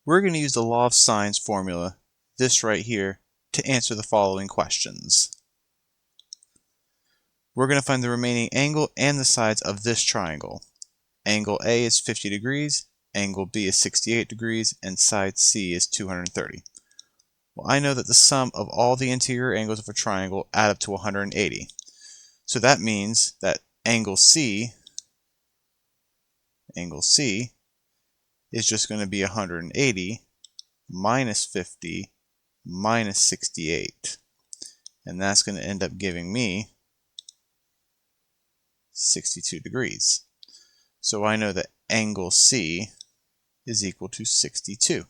we're going to use the law of sines formula, this right here, to answer the following questions. We're going to find the remaining angle and the sides of this triangle. Angle A is 50 degrees, angle B is 68 degrees, and side C is 230. Well, I know that the sum of all the interior angles of a triangle add up to 180. So that means that angle C is just going to be 180 minus 50 minus 68. And that's going to end up giving me 62 degrees. So I know that angle C is equal to 62.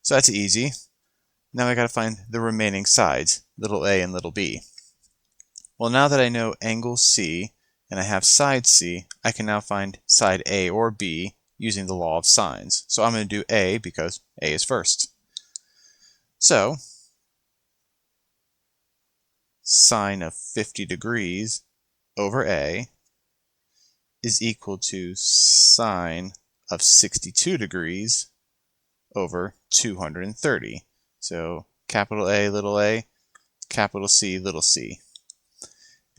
So that's easy. Now I got to find the remaining sides, little a and little b. Well, now that I know angle C and I have side C, I can now find side A or B using the law of sines. So I'm going to do A because A is first. So sine of 50 degrees over A is equal to sine of 62 degrees over 230. So capital A, capital C, little c.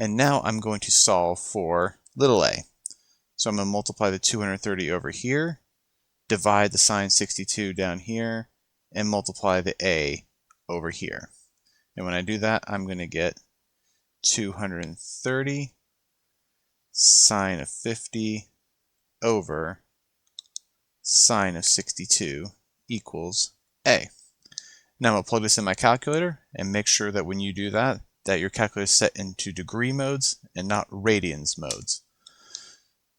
And now I'm going to solve for little a. So I'm going to multiply the 230 over here, divide the sine 62 down here, and multiply the a over here. And when I do that, I'm going to get 230 sine of 50 over sine of 62 equals a. Now I'm going to plug this in my calculator and make sure that when you do that, that your calculator is set into degree modes and not radians modes.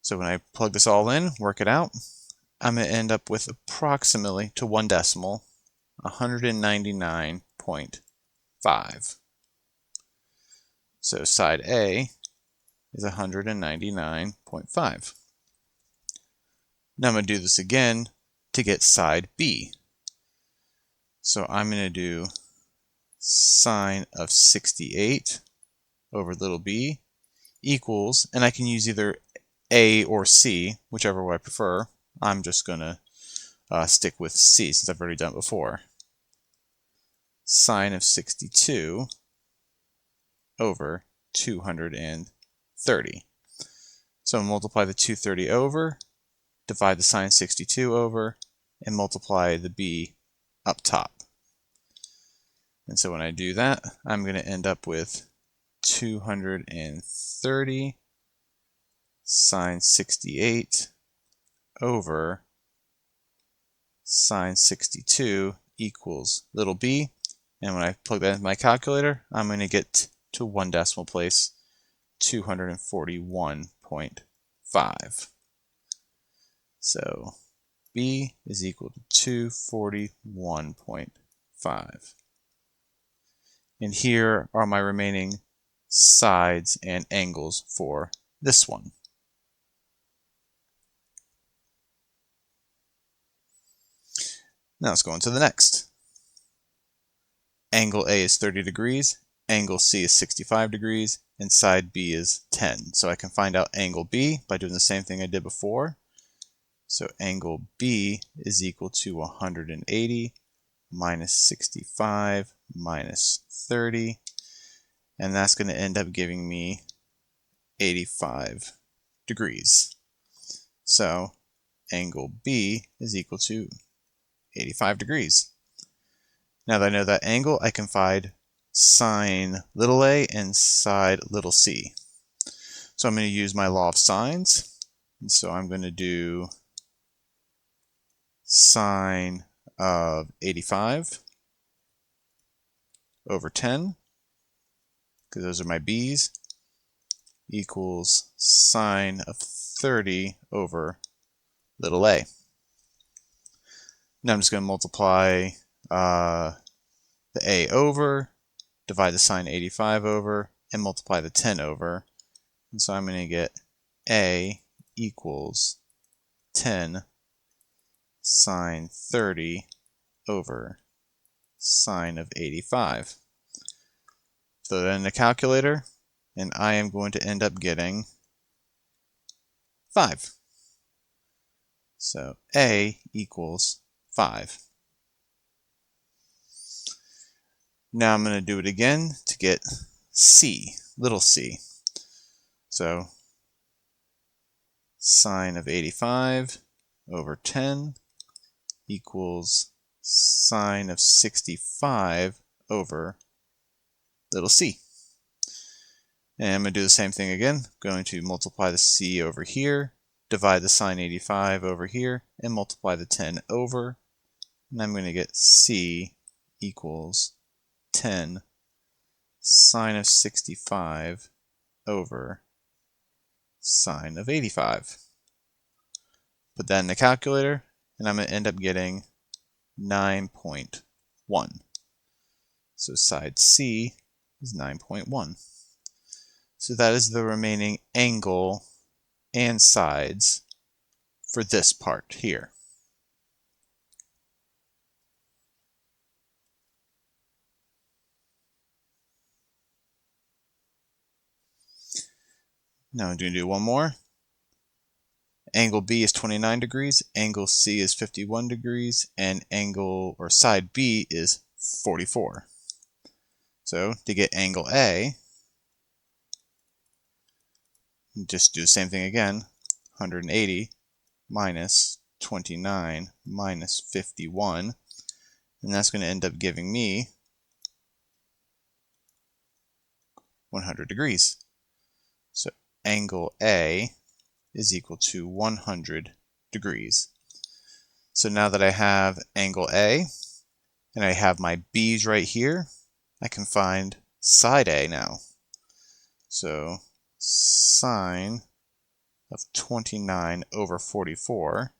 So when I plug this all in, work it out, I'm going to end up with approximately, to one decimal, 199.5. So side A is 199.5. Now I'm going to do this again to get side B. So I'm going to do sine of 68 over little b equals, and I can use either A or C, whichever way I prefer. I'm just going to stick with C since I've already done it before. Sine of 62 over 230. So multiply the 230 over, divide the sine 62 over, and multiply the b up top. And so when I do that, I'm going to end up with 230 sine 68 over sine 62 equals little b. And when I plug that into my calculator, I'm going to get to one decimal place, 241.5. So b is equal to 241.5. And here are my remaining sides and angles for this one. Now let's go on to the next. Angle A is 30 degrees, angle C is 65 degrees, and side B is 10. So I can find out angle B by doing the same thing I did before. So angle B is equal to 180 minus 65 minus 30, and that's going to end up giving me 85 degrees. So angle B is equal to 85 degrees. Now that I know that angle, I can find sine little a and side little c. So I'm going to use my law of sines, and so I'm going to do sine of 85 over 10, because those are my b's, equals sine of 30 over little a. Now I'm just going to multiply the a over, divide the sine 85 over, and multiply the 10 over. And so I'm going to get a equals 10 sine 30 over sine of 85. Throw that in the calculator, and I am going to end up getting 5. So A equals 5. Now I'm going to do it again to get c, little c. So sine of 85 over 10 equals sine of 65 over little c. And I'm going to do the same thing again. I'm going to multiply the c over here, divide the sine 85 over here, and multiply the 10 over. And I'm going to get c equals 10 sine of 65 over sine of 85. Put that in the calculator, and I'm going to end up getting 9.1. So side C is 9.1. So that is the remaining angle and sides for this part here. Now I'm going to do one more. Angle B is 29 degrees, angle C is 51 degrees, and angle or side B is 44. So to get angle A, just do the same thing again. 180 minus 29 minus 51, and that's going to end up giving me 100 degrees. So angle A is equal to 100 degrees. So now that I have angle A, and I have my B's right here, I can find side A now. So sine of 29 over 44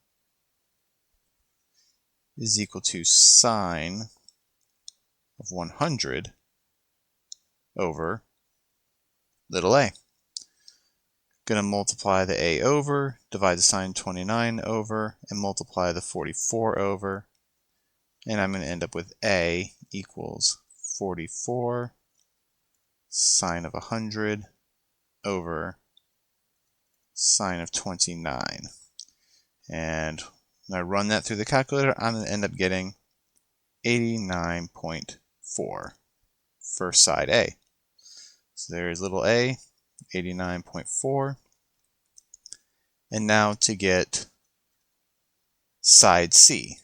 is equal to sine of 100 over little a. Going to multiply the a over, divide the sine 29 over, and multiply the 44 over. And I'm going to end up with a equals 44 sine of 100 over sine of 29. And when I run that through the calculator, I'm going to end up getting 89.4 for side A. So there's little a, 89.4. And now to get side C.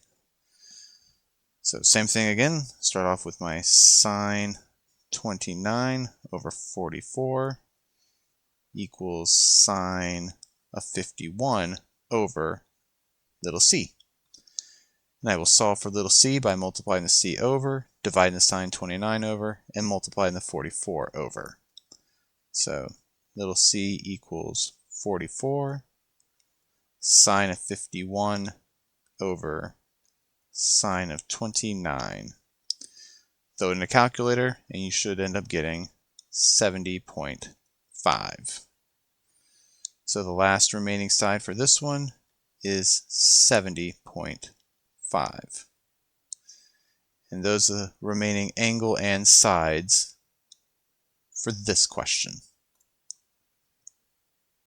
So same thing again, start off with my sine 29 over 44 equals sine of 51 over little c. And I will solve for little c by multiplying the c over, dividing the sine 29 over, and multiplying the 44 over. So little c equals 44 sine of 51 over sine of 29. Throw it in a calculator, and you should end up getting 70.5. So the last remaining side for this one is 70.5. And those are the remaining angle and sides for this question.